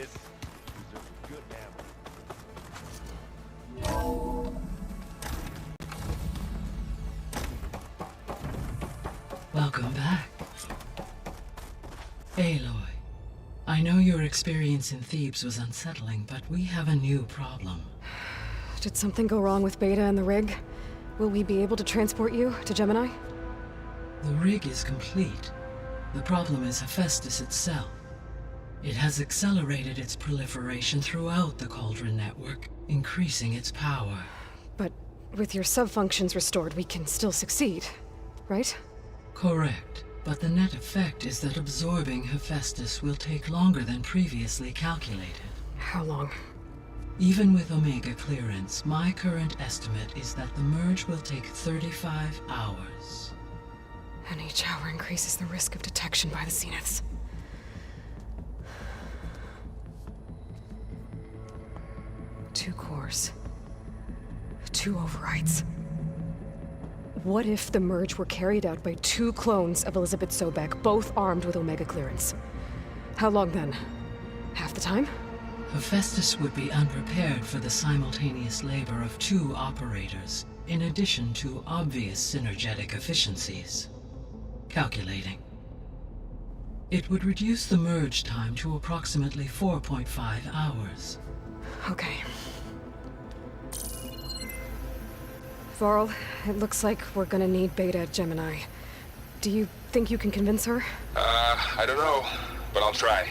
This deserves a good hammer. Welcome back. Aloy, I know your experience in Thebes was unsettling, but we have a new problem. Did something go wrong with Beta and the rig? Will we be able to transport you to Gemini? The rig is complete. The problem is Hephaestus itself. It has accelerated its proliferation throughout the Cauldron network, increasing its power. But with your sub-functions restored, we can still succeed, right? Correct, but the net effect is that absorbing Hephaestus will take longer than previously calculated. How long? Even with Omega clearance, my current estimate is that the merge will take 35 hours. And each hour increases the risk of detection by the Zeniths. Two cores. Two overrides. What if the merge were carried out by two clones of Elizabeth Sobek, both armed with Omega clearance? How long then? Half the time? Hephaestus would be unprepared for the simultaneous labor of two operators, in addition to obvious synergetic efficiencies. Calculating. It would reduce the merge time to approximately 4.5 hours. Okay. Varl, it looks like we're gonna need Beta at Gemini. Do you think you can convince her? I don't know, but I'll try.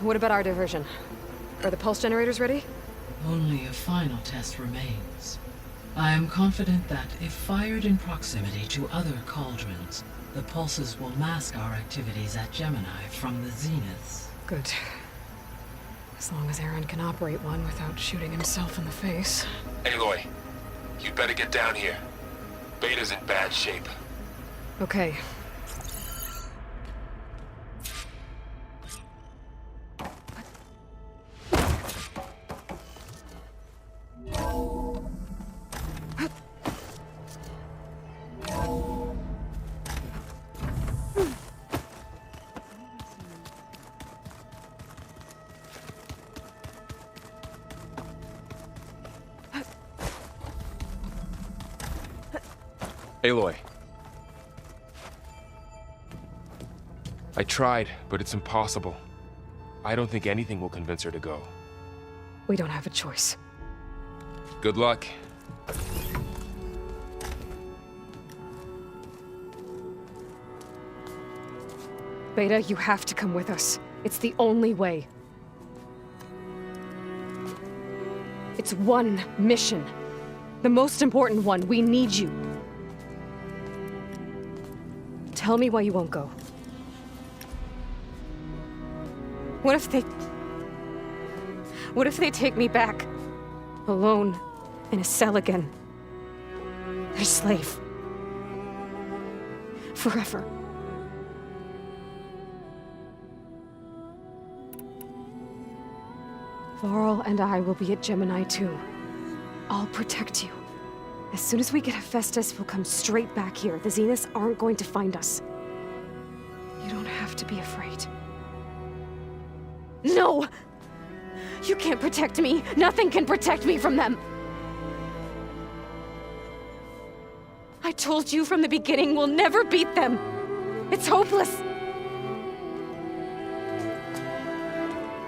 What about our diversion? Are the pulse generators ready? Only a final test remains. I am confident that if fired in proximity to other cauldrons, the pulses will mask our activities at Gemini from the Zeniths. Good. As long as Aaron can operate one without shooting himself in the face. Aloy, you'd better get down here. Beta's in bad shape. Okay. Aloy. I tried, but it's impossible. I don't think anything will convince her to go. We don't have a choice. Good luck. Beta, you have to come with us. It's the only way. It's one mission. The most important one. We need you. Tell me why you won't go. What if they take me back? Alone, in a cell again. Their slave. Forever. Varl and I will be at Gemini too. I'll protect you. As soon as we get Hephaestus, we'll come straight back here. The Zeniths aren't going to find us. You don't have to be afraid. No! You can't protect me. Nothing can protect me from them. I told you from the beginning, we'll never beat them. It's hopeless.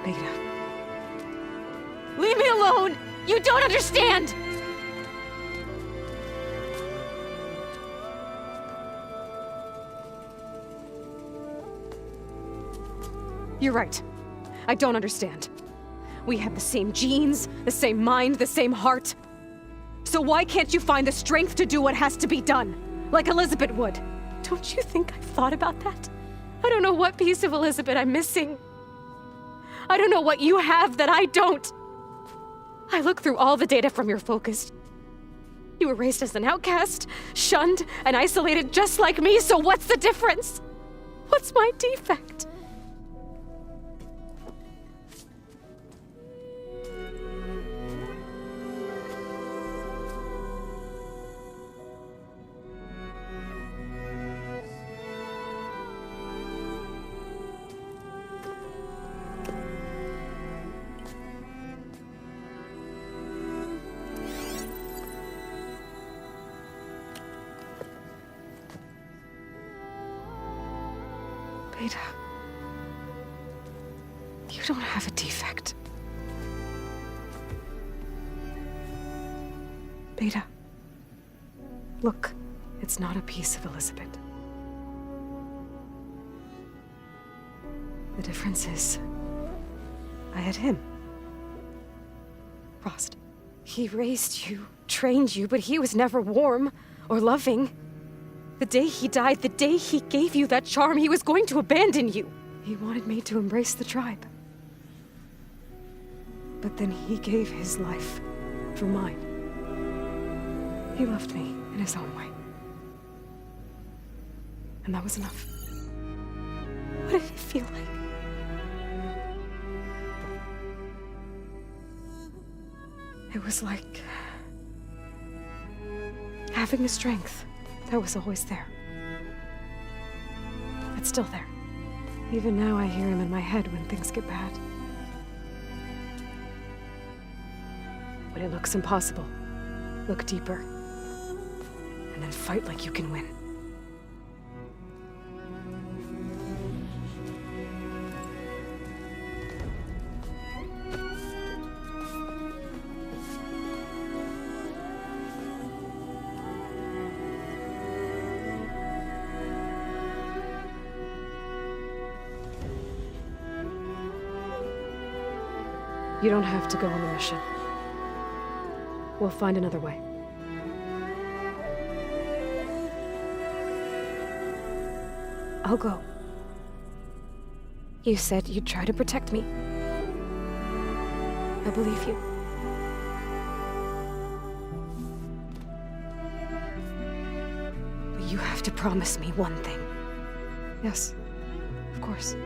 Beta. Leave me alone! You don't understand! You're right. I don't understand. We have the same genes, the same mind, the same heart. So why can't you find the strength to do what has to be done? Like Elizabeth would. Don't you think I've thought about that? I don't know what piece of Elizabeth I'm missing. I don't know what you have that I don't. I look through all the data from your focus. You were raised as an outcast, shunned, and isolated just like me, so what's the difference? What's my defect? Beta. You don't have a defect. Beta. Look, it's not a piece of Elizabeth. The difference is, I had him. Frost. He raised you, trained you, but he was never warm or loving. The day he died, the day he gave you that charm, he was going to abandon you. He wanted me to embrace the tribe. But then he gave his life for mine. He loved me in his own way. And that was enough. What did it feel like? It was like having a strength that was always there. It's still there. Even now I hear him in my head when things get bad. When it looks impossible, look deeper. And then fight like you can win. You don't have to go on the mission. We'll find another way. I'll go. You said you'd try to protect me. I believe you. But you have to promise me one thing. Yes, of course.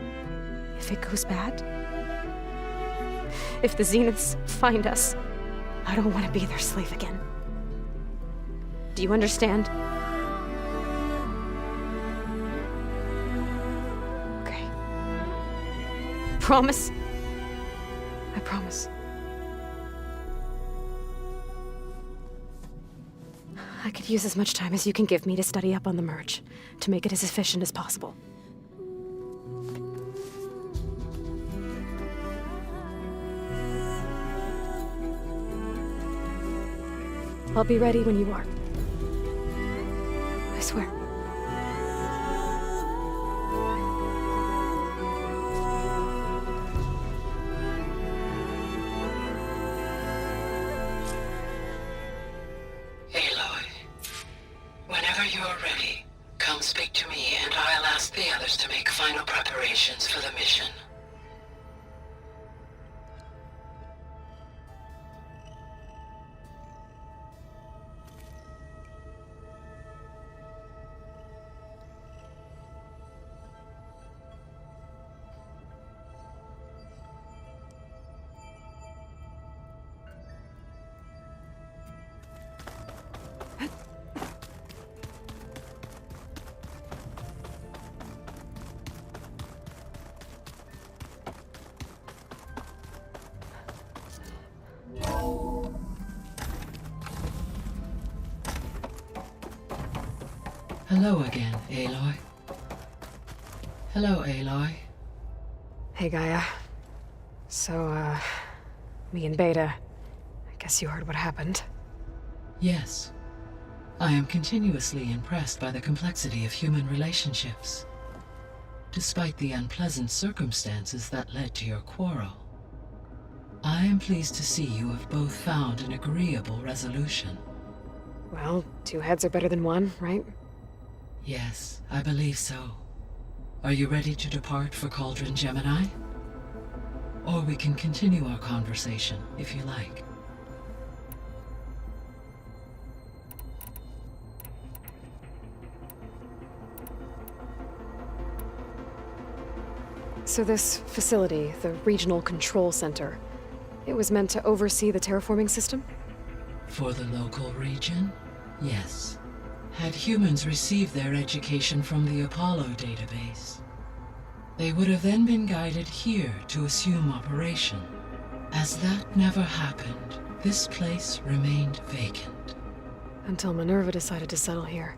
If it goes bad, if the Zeniths find us, I don't want to be their slave again. Do you understand? Okay. Promise? I promise. I could use as much time as you can give me to study up on the merge, to make it as efficient as possible. I'll be ready when you are. I swear. Aloy, whenever you're ready, come speak to me and I'll ask the others to make final preparations for the mission. Hello again, Aloy. Hello, Aloy. Hey, Gaia. So, me and Beta, I guess you heard what happened. Yes. I am continuously impressed by the complexity of human relationships. Despite the unpleasant circumstances that led to your quarrel, I am pleased to see you have both found an agreeable resolution. Well, two heads are better than one, right? Yes, I believe so. Are you ready to depart for Cauldron Gemini? Or we can continue our conversation, if you like. So this facility, the Regional Control Center, it was meant to oversee the terraforming system? For the local region, yes. Had humans received their education from the Apollo database, they would have then been guided here to assume operation. As that never happened, this place remained vacant. Until Minerva decided to settle here.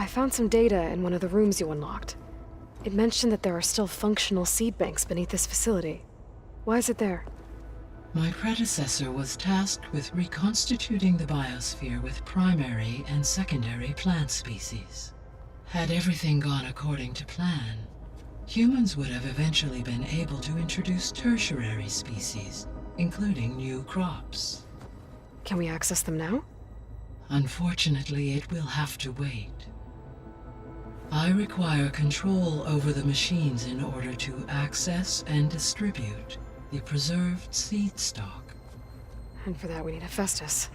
I found some data in one of the rooms you unlocked. It mentioned that there are still functional seed banks beneath this facility. Why is it there? My predecessor was tasked with reconstituting the biosphere with primary and secondary plant species. Had everything gone according to plan, humans would have eventually been able to introduce tertiary species, including new crops. Can we access them now? Unfortunately, it will have to wait. I require control over the machines in order to access and distribute the preserved seed stock. And for that we need Hephaestus.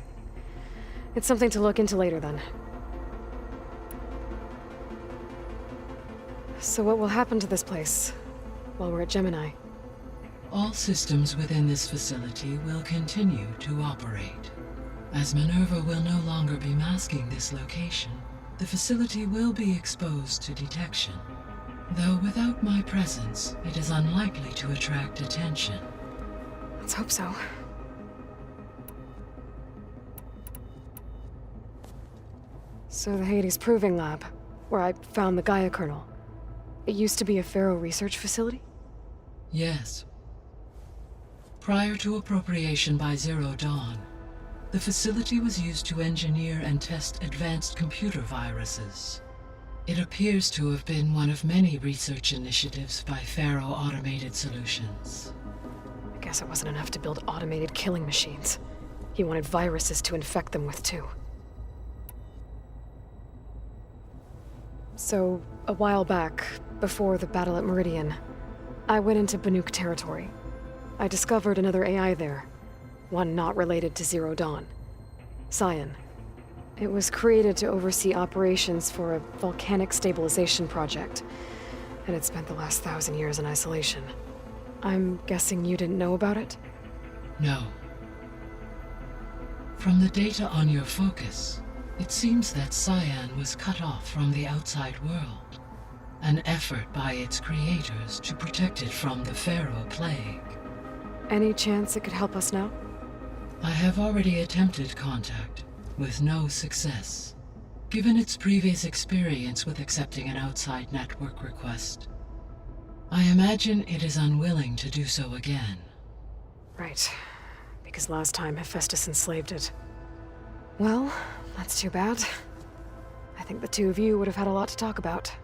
It's something to look into later then. So what will happen to this place while we're at Gemini? All systems within this facility will continue to operate. As Minerva will no longer be masking this location, the facility will be exposed to detection. Though without my presence, it is unlikely to attract attention. Let's hope so. So the Hades Proving Lab, where I found the Gaia kernel. It used to be a Faro research facility? Yes. Prior to appropriation by Zero Dawn, the facility was used to engineer and test advanced computer viruses. It appears to have been one of many research initiatives by Faro Automated Solutions. I guess it wasn't enough to build automated killing machines. He wanted viruses to infect them with too. So, a while back, before the battle at Meridian, I went into Banuk territory. I discovered another AI there, one not related to Zero Dawn. Cyan. It was created to oversee operations for a volcanic stabilization project, and it spent the last 1,000 years in isolation. I'm guessing you didn't know about it? No. From the data on your focus, it seems that Cyan was cut off from the outside world, an effort by its creators to protect it from the Faro plague. Any chance it could help us now? I have already attempted contact, with no success. Given its previous experience with accepting an outside network request, I imagine it is unwilling to do so again. Right. Because last time Hephaestus enslaved it. Well, that's too bad. I think the two of you would have had a lot to talk about.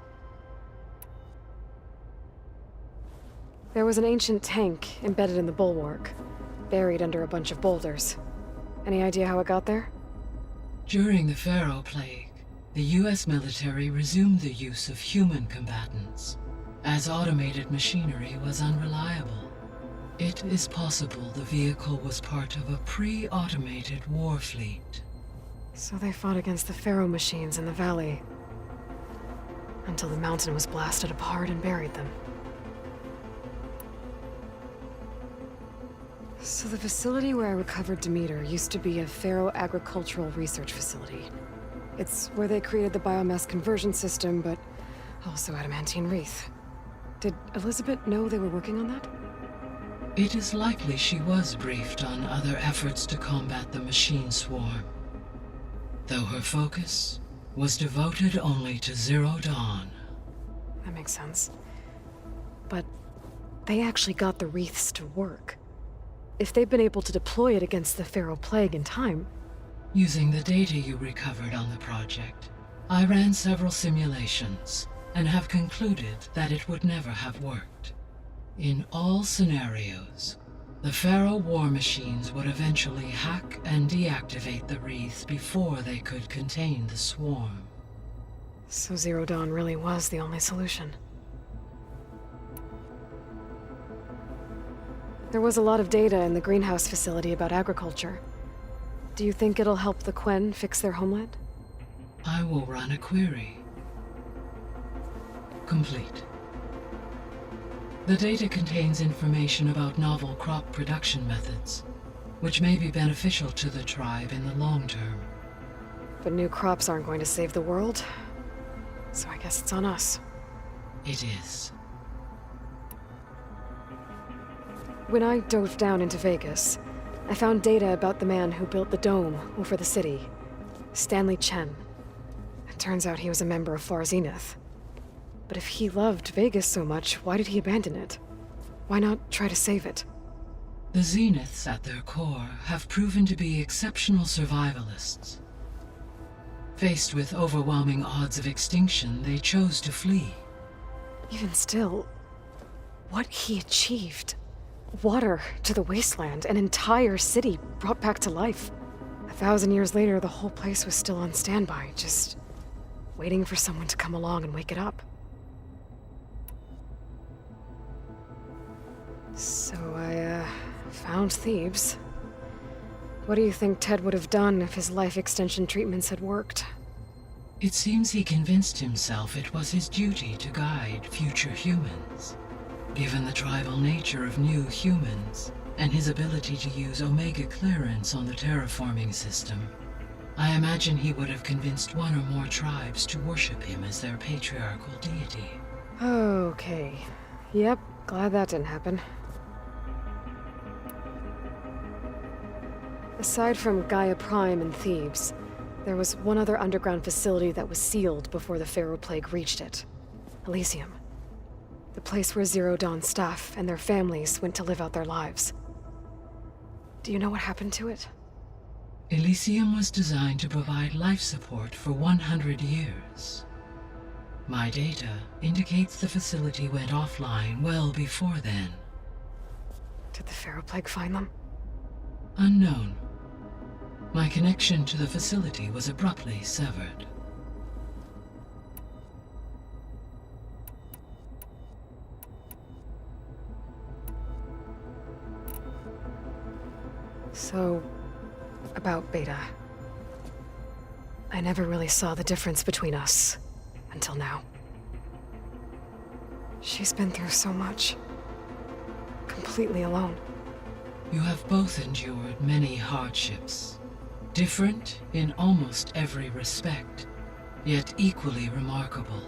There was an ancient tank embedded in the bulwark, buried under a bunch of boulders. Any idea how it got there? During the Faro plague, the US military resumed the use of human combatants, as automated machinery was unreliable. It is possible the vehicle was part of a pre-automated war fleet. So they fought against the Faro machines in the valley, until the mountain was blasted apart and buried them. So the facility where I recovered Demeter used to be a Faro agricultural research facility. It's where they created the biomass conversion system, but also adamantine wreath. Did Elizabeth know they were working on that? It is likely she was briefed on other efforts to combat the machine swarm, though her focus was devoted only to Zero Dawn. That makes sense. But they actually got the wreaths to work. If they've been able to deploy it against the Faro plague in time... Using the data you recovered on the project, I ran several simulations and have concluded that it would never have worked. In all scenarios, the Faro war machines would eventually hack and deactivate the wreath before they could contain the swarm. So Zero Dawn really was the only solution. There was a lot of data in the greenhouse facility about agriculture. Do you think it'll help the Quen fix their homeland? I will run a query. Complete. The data contains information about novel crop production methods, which may be beneficial to the tribe in the long term. But new crops aren't going to save the world, so I guess it's on us. It is. When I dove down into Vegas, I found data about the man who built the dome over the city, Stanley Chen. It turns out he was a member of FARO'S. But if he loved Vegas so much, why did he abandon it? Why not try to save it? The Zeniths, at their core, have proven to be exceptional survivalists. Faced with overwhelming odds of extinction, they chose to flee. Even still, what he achieved. Water to the wasteland, an entire city brought back to life. 1,000 years later, the whole place was still on standby, just waiting for someone to come along and wake it up. So I, found Thebes. What do you think Ted would have done if his life extension treatments had worked? It seems he convinced himself it was his duty to guide future humans. Given the tribal nature of new humans, and his ability to use Omega clearance on the terraforming system, I imagine he would have convinced one or more tribes to worship him as their patriarchal deity. Okay. Yep, glad that didn't happen. Aside from Gaia Prime and Thebes, there was one other underground facility that was sealed before the Pharaoh Plague reached it. Elysium. The place where Zero Dawn staff and their families went to live out their lives. Do you know what happened to it? Elysium was designed to provide life support for 100 years. My data indicates the facility went offline well before then. Did the Pharaoh Plague find them? Unknown. My connection to the facility was abruptly severed. So, about Beta. I never really saw the difference between us, until now. She's been through so much. Completely alone. You have both endured many hardships. Different in almost every respect, yet equally remarkable.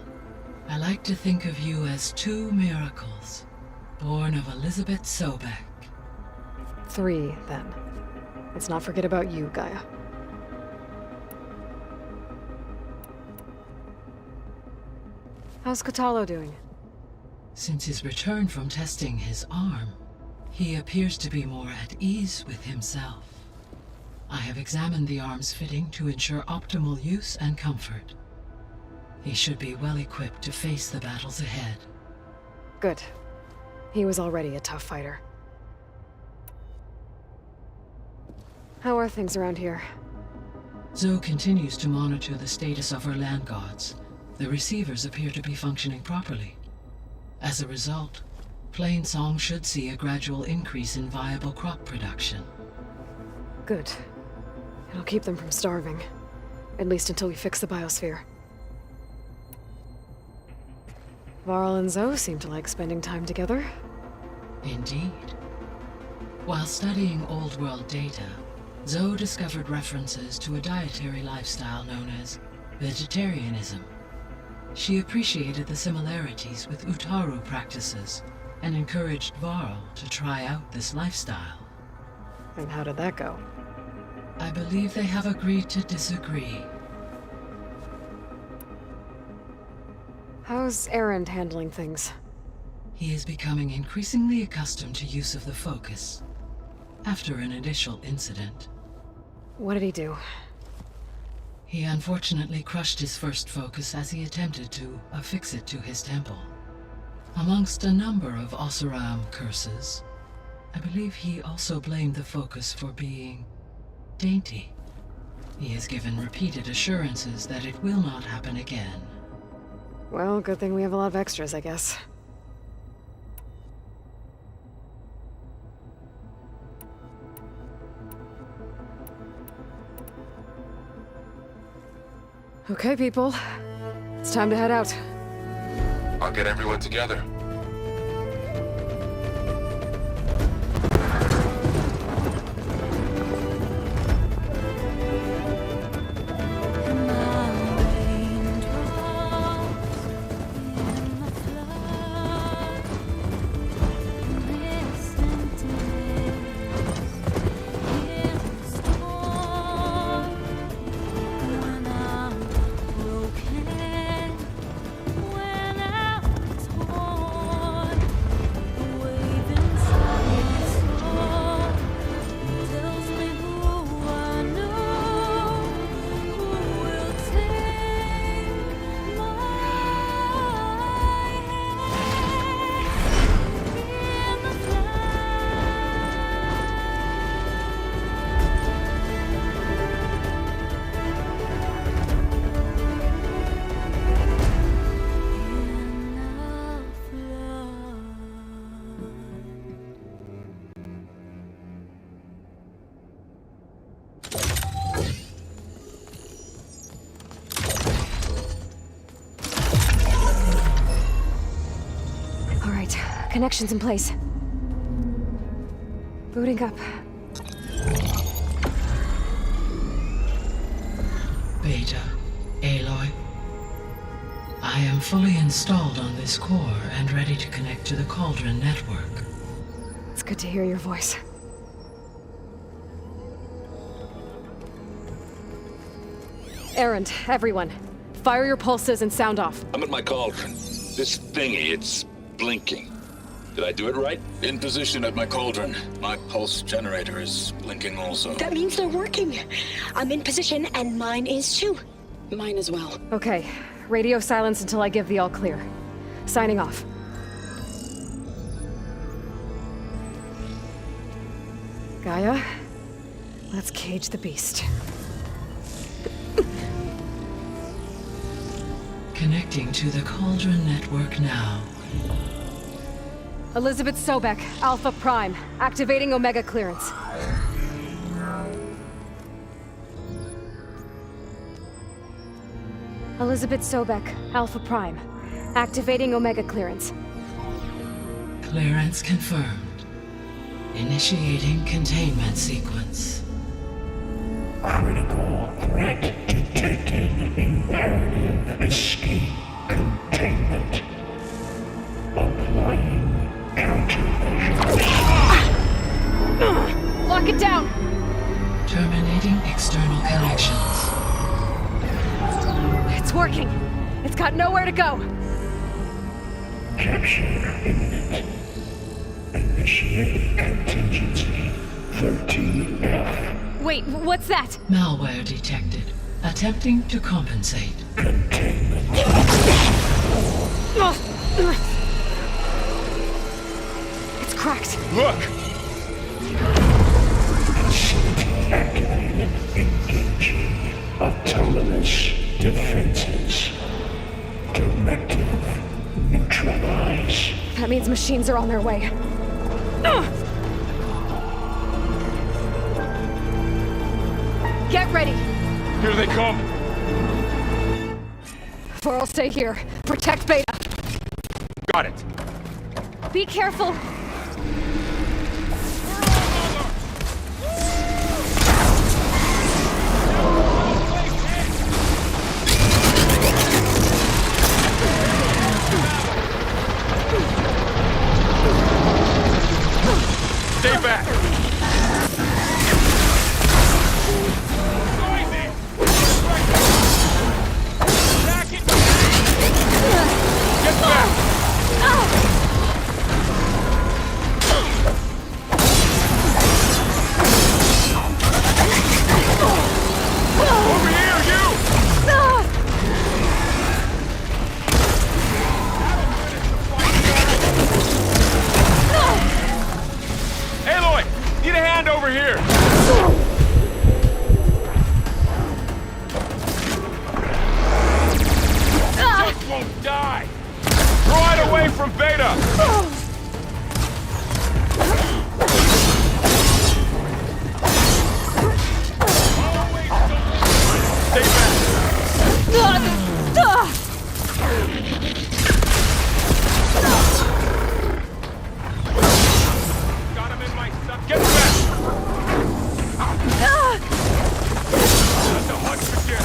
I like to think of you as two miracles, born of Elizabeth Sobek. 3, then. Let's not forget about you, Gaia. How's Kotallo doing? Since his return from testing his arm, he appears to be more at ease with himself. I have examined the arm's fitting to ensure optimal use and comfort. He should be well equipped to face the battles ahead. Good. He was already a tough fighter. How are things around here? Zoe continues to monitor the status of her land gods. The receivers appear to be functioning properly. As a result, Plainsong should see a gradual increase in viable crop production. Good. It'll keep them from starving. At least until we fix the biosphere. Varl and Zoe seem to like spending time together. Indeed. While studying Old World data, Zoe discovered references to a dietary lifestyle known as vegetarianism. She appreciated the similarities with Utaru practices and encouraged Varl to try out this lifestyle. And how did that go? I believe they have agreed to disagree. How's Erend handling things? He is becoming increasingly accustomed to use of the focus, after an initial incident. What did he do? He unfortunately crushed his first focus as he attempted to affix it to his temple. Amongst a number of Oseram curses, I believe he also blamed the focus for being dainty. He has given repeated assurances that it will not happen again. Well, good thing we have a lot of extras, I guess. Okay, people. It's time to head out. I'll get everyone together. Connections in place. Booting up. Beta, Aloy. I am fully installed on this core and ready to connect to the Cauldron network. It's good to hear your voice. Errand, everyone. Fire your pulses and sound off. I'm at my cauldron. This thingy, it's blinking. Did I do it right? In position at my cauldron. My pulse generator is blinking also. That means they're working. I'm in position, and mine is too. Mine as well. Okay. Radio silence until I give the all clear. Signing off. Gaia, let's cage the beast. Connecting to the Cauldron network now. Elizabeth Sobek, Alpha Prime, activating Omega clearance. Elizabeth Sobek, Alpha Prime, activating Omega clearance. Clearance confirmed. Initiating containment sequence. Critical threat detected. Imperative escape containment. Applying countermeasures. Lock it down! Terminating external connections. It's working! It's got nowhere to go! Capture imminent. Initiate contingency 13F. Wait, what's that? Malware detected. Attempting to compensate. Containment. It's cracked. Look! Facility activated. Engaging autonomous defenses. Directive. Neutralize. That means machines are on their way. Get ready! Here they come! Varl, stay here. Protect Beta. Got it! Be careful! Stay back! Get back! Over here, you! Aloy! Need a hand over here! Just won't die! Draw it away from Beta! Stay back! Got him in my stuff. Get back! That's a hunch for you.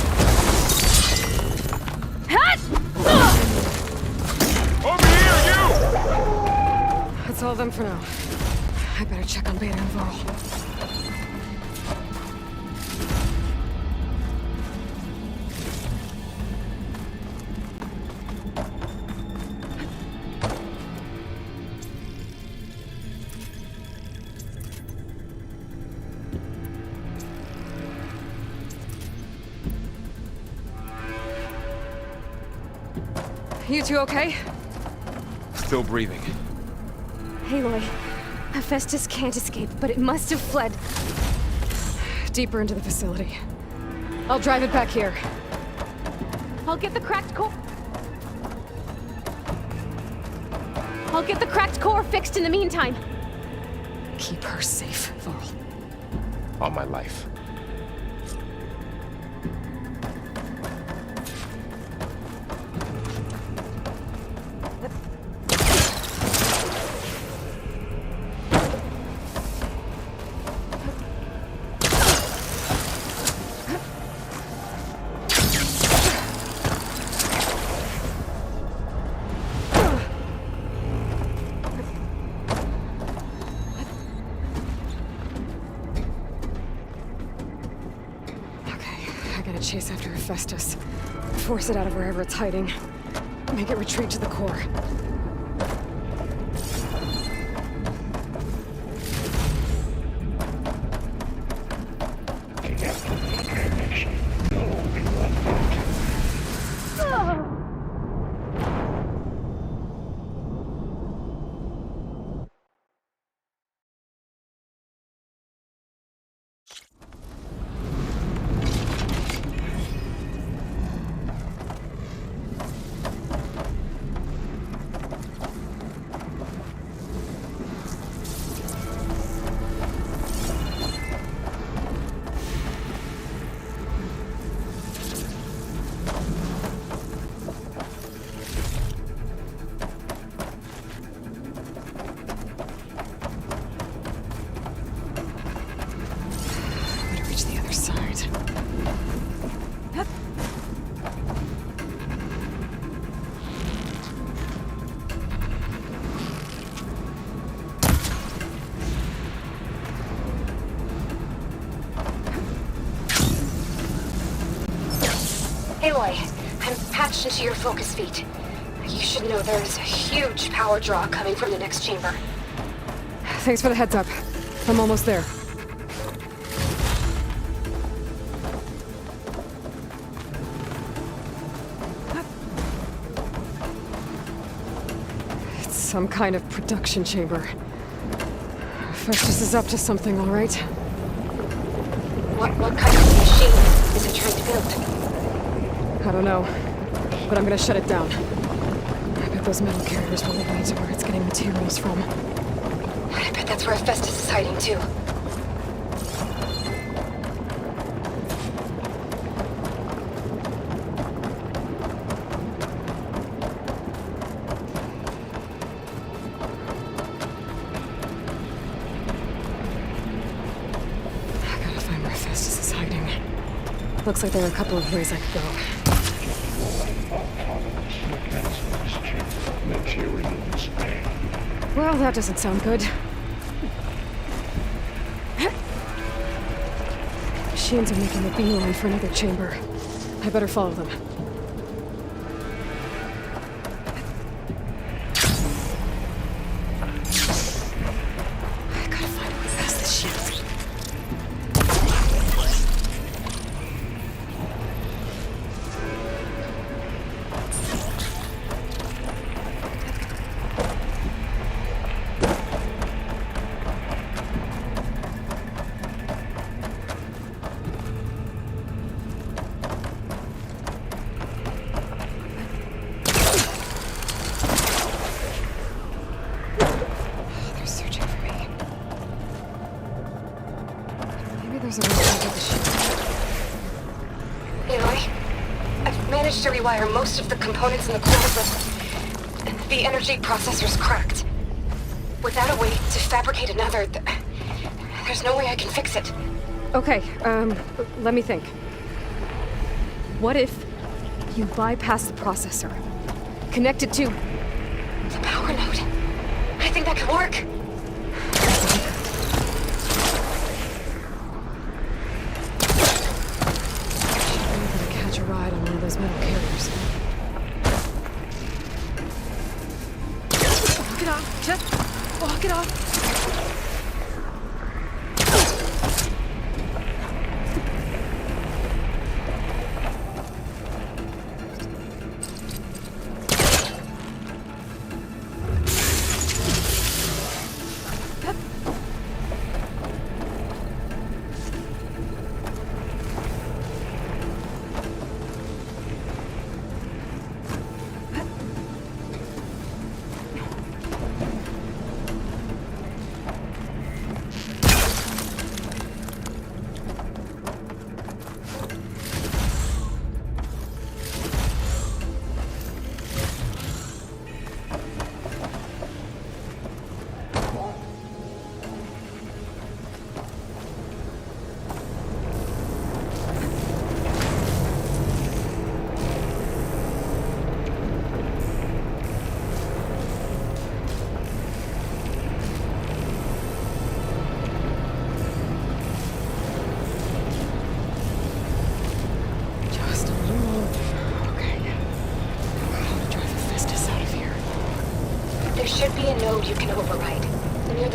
Over here, you! That's all of them for now. I better check on Beta and Varl. You two okay? Still breathing. Aloy, Hephaestus can't escape, but it must have fled deeper into the facility. I'll drive it back here. I'll get the cracked core. I'll get the cracked core fixed in the meantime. Keep her safe, Varl. On my life. chase after Hephaestus. Force it out of wherever it's hiding. Make it retreat to the core. Aloy, I'm patched into your focus feed. You should know there's a huge power draw coming from the next chamber. Thanks for the heads up. I'm almost there. It's some kind of production chamber. Festus is up to something, all right? What kind of machine is it trying to build? I don't know, but I'm gonna shut it down. I bet those metal carriers will lead me to where it's getting materials from. I bet that's where Hephaestus is hiding too. I gotta find where Hephaestus is hiding. Looks like there are a couple of ways I could go. Materials. Well, that doesn't sound good. Machines are making a beeline for another chamber. I better follow them. I gotta find a way past this shit. They're searching for me. Maybe there's a way to get the ship. Aloy, I've managed to rewire most of the components in the core, but the energy processor's cracked. Without a way to fabricate another, there's no way I can fix it. Okay, let me think. What if you bypass the processor? Connect it to... The power node. I think that could work. I'm gonna catch a ride on one of those metal carriers. Walk it off, just walk it off.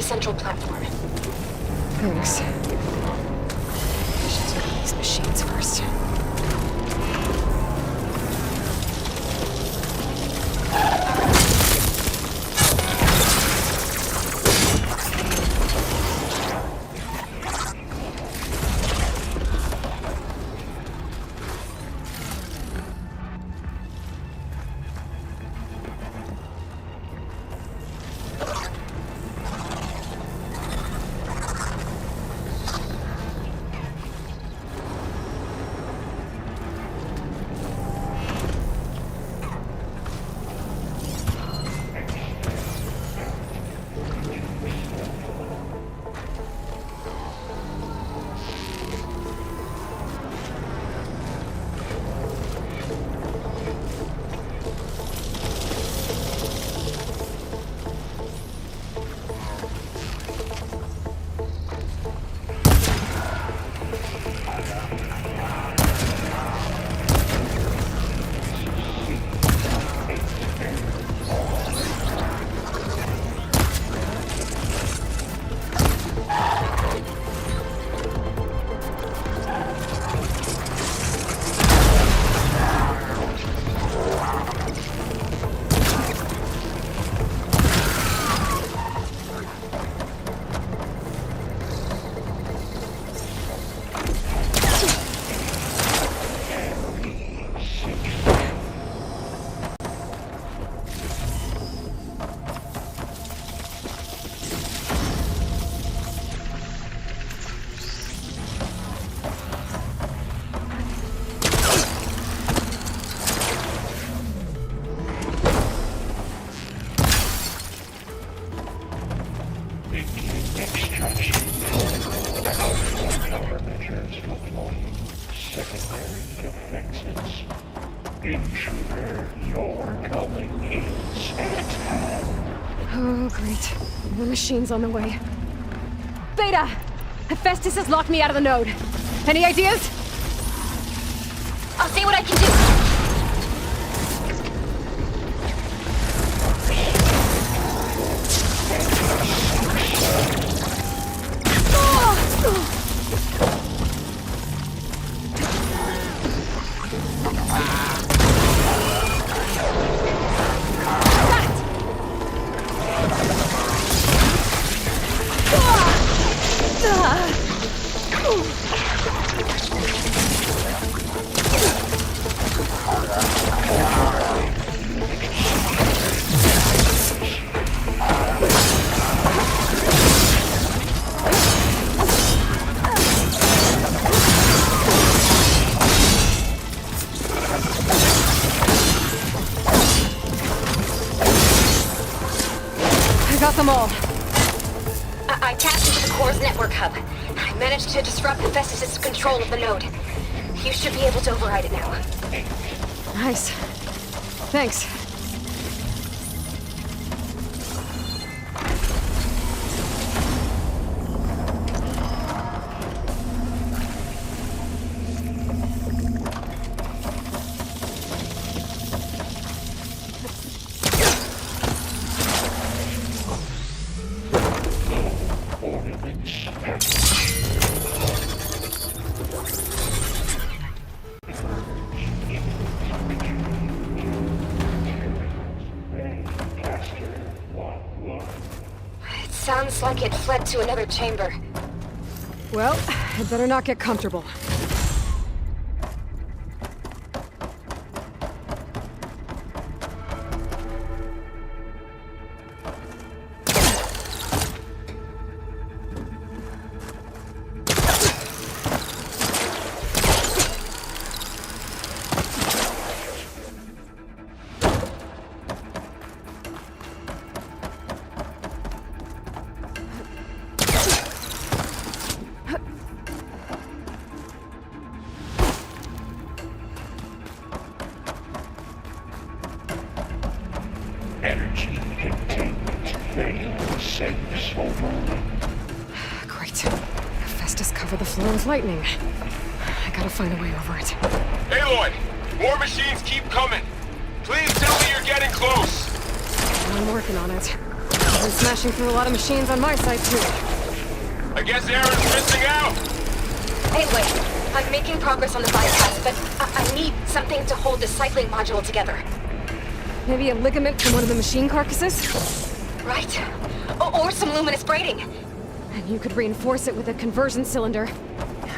central platform. Thanks. I should take out these machines first. Intruder, your coming is at hand. Oh, great. The machine's on the way. Beta! Hephaestus has locked me out of the node. Any ideas? I'll see what I can do. Got them all. I tapped into the core's network hub. I managed to disrupt Hephaestus' control of the node. You should be able to override it now. Nice. Thanks. Sounds like it fled to another chamber. Well, I'd better not get comfortable. Energy containment failed. Saves overrun. Great. Hephaestus covered the floor with lightning. I gotta find a way over it. Aloy! More machines keep coming! Please tell me you're getting close! I'm working on it. Been smashing through a lot of machines on my side, too. I guess Aaron's missing out! Anyway, I'm making progress on the bypass, but I need something to hold the cycling module together. Maybe a ligament from one of the machine carcasses? Right. Or some luminous braiding. And you could reinforce it with a conversion cylinder.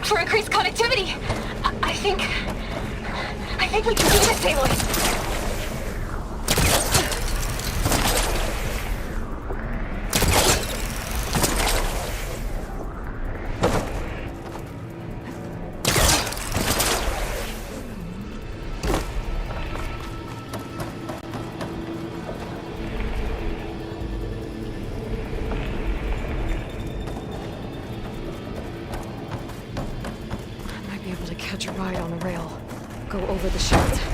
For increased connectivity. I think we can do this, Aloy. Catch a ride on a rail. Go over the shaft.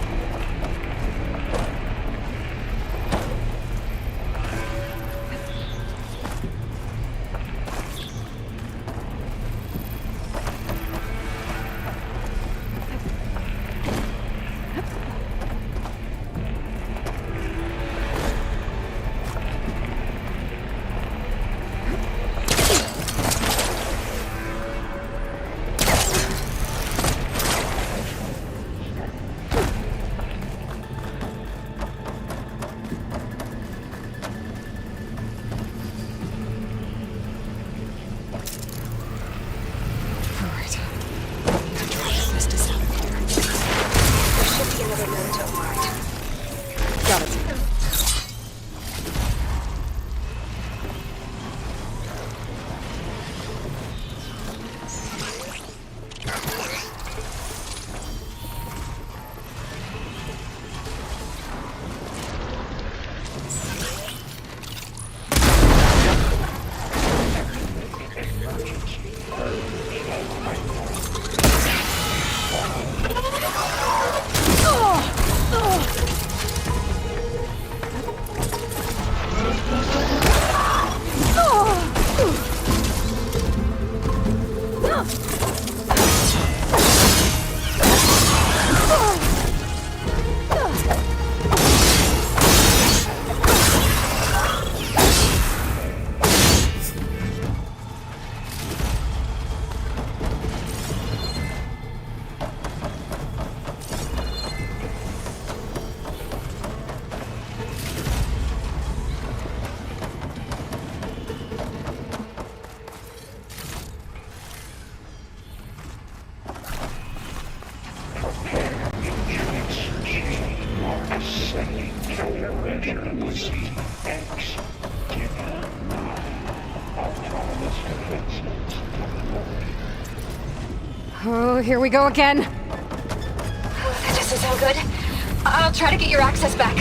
Oh, here we go again. That doesn't sound good. I'll try to get your access back.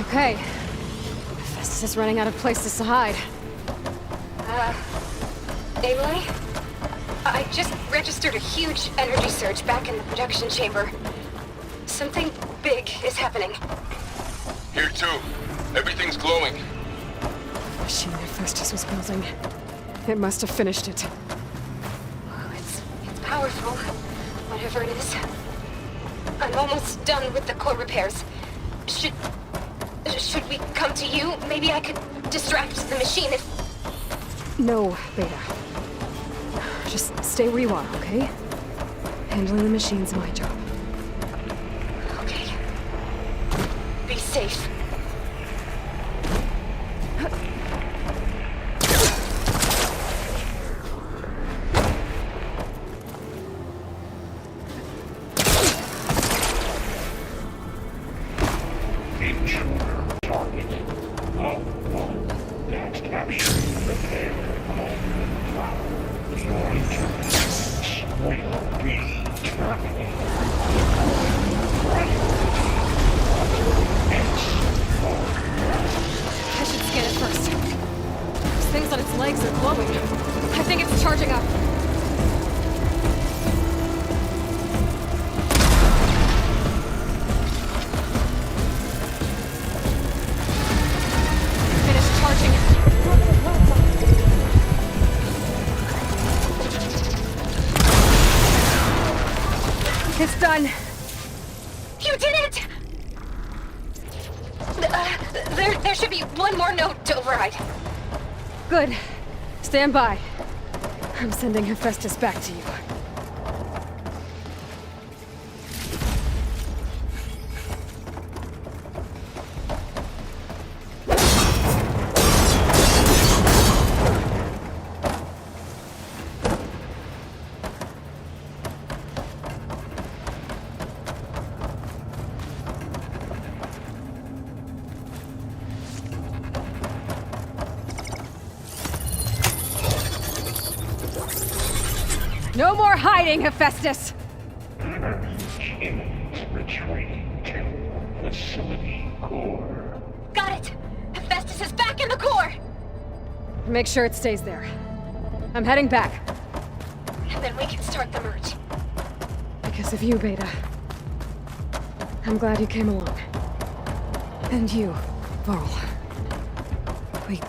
Okay. Festus is running out of places to hide. Aloy? I just registered a huge energy surge back in the production chamber. Something big is happening. Here too. Everything's glowing. The machine that Festus was building. It must have finished it. Oh, it's powerful, whatever it is. I'm almost done with the core repairs. Should we come to you? Maybe I could distract the machine if... No, Beta. Just stay where you are, okay? Handling the machine's my job. Okay. Be safe. Intruder targeted. That's capturing the payload cauldron flower. Your interference will be terminated. I should scan it first. Those things on its legs are glowing. I think it's charging up. Finish charging. It's done. You did it! There should be one more note to override. Good. Stand by. I'm sending Hephaestus back to you. No more hiding, Hephaestus! Humans retreating to facility core. Got it! Hephaestus is back in the core! Make sure it stays there. I'm heading back. And then we can start the merge. Because of you, Beta. I'm glad you came along. And you, Varl. We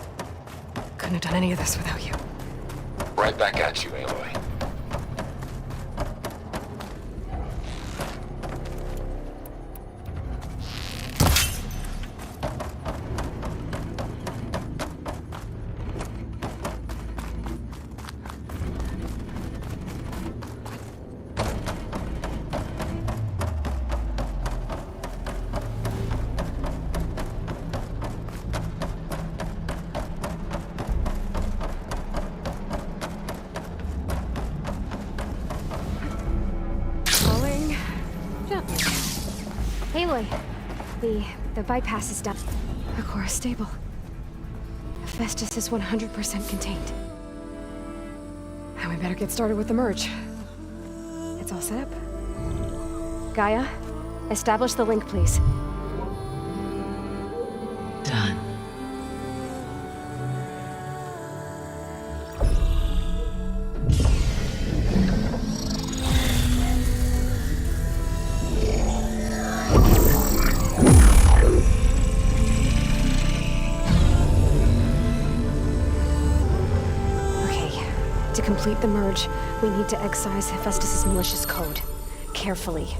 couldn't have done any of this without you. Right back at you, Aloy. Falling gently. Aloy, the bypass is done. The core is stable. Hephaestus is 100% contained. And we better get started with the merge. It's all set up. Gaia, establish the link, please. Done. To complete the merge, we need to excise Hephaestus' malicious code. Carefully.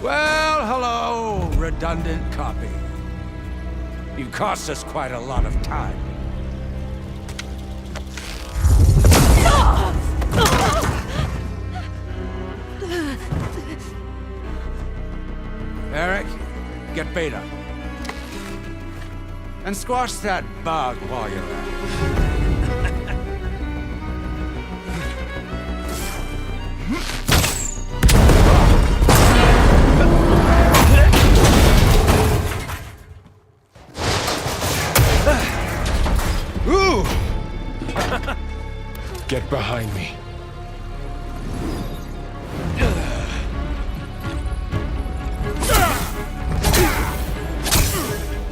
Well, hello, redundant copy. You cost us quite a lot of time. Eric, get Beta. And squash that bug while you're at it. Ooh! Get behind me.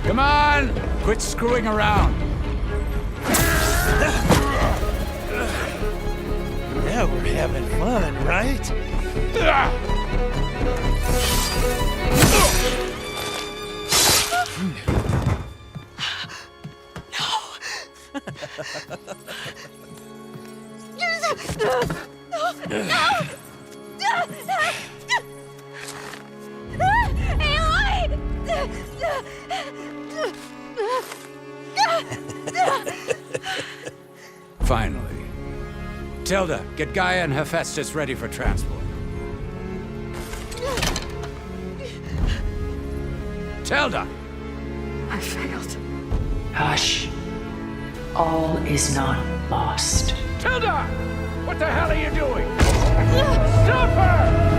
Come on! Quit screwing around. Yeah, we're having fun, right? Finally. Tilda, get Gaia and Hephaestus ready for transport. Tilda! I failed. Hush. All is not lost. Tilda! What the hell are you doing? Stop her!